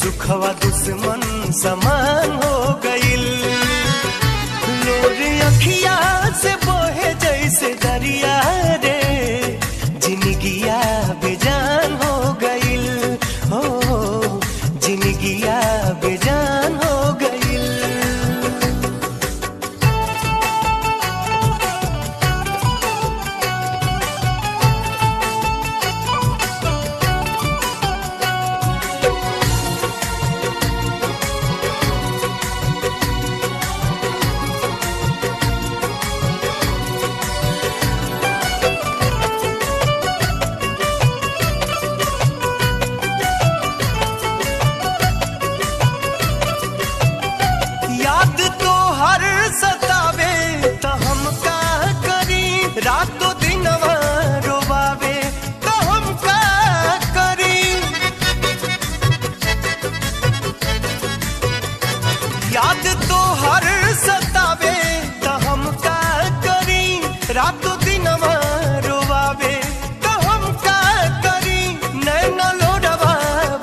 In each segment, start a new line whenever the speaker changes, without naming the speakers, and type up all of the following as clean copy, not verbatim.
सुखवा दुश्मन समान हो गइल। लोर अखिया से बहे जैसे दरिया रे, जिंदगिया बेजान हो गइल। हो जिंदगिया बेजान हो गइल। याद तो हर सतावे तो हम का करी, रातों दिनवा रोवावे तो हम का करी। याद तो हर सतावे तो हम का करी, रातों दिनवा रोवावे तो हम का करी। नैना लोडवा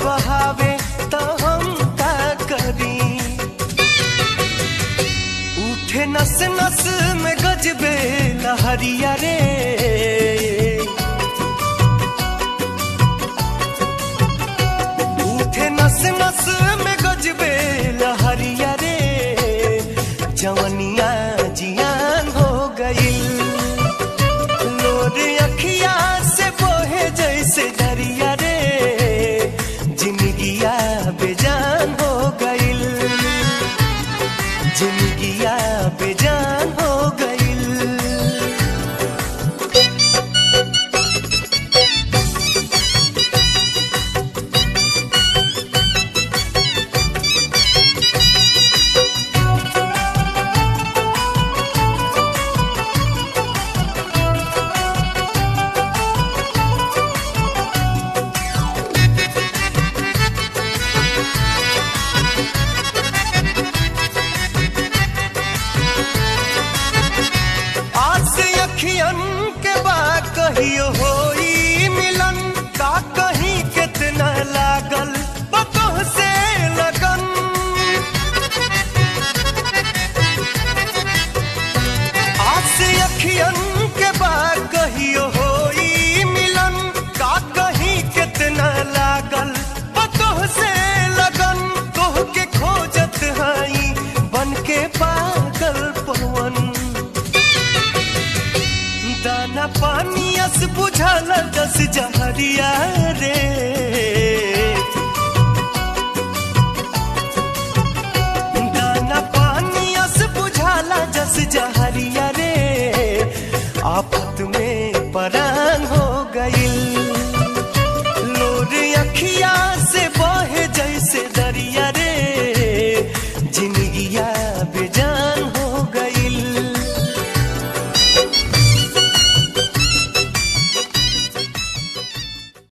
बहावे तो हम का करी। उठे नस नस में गजबे लहरिया रे, उठे नस नस में गजबे लहरिया रे। जवनिया जियान हो गइल। लोर अखिया से बहे जैसे दरिया रे, जिंदगिया बेजान हो गइल। जिंदगिया बेजान हो गइल। आस अखियन के बा कहियो होई मिलन, का कहीं कितना लागल बतोह से लगन। आस अखियन के बा कहियो होई मिलन, का कहीं कितना लागल बतोह से लगन। तोह के खोजत हई बन के पागल पवन। दाना पानी अस बुझल दस जहरिया रे,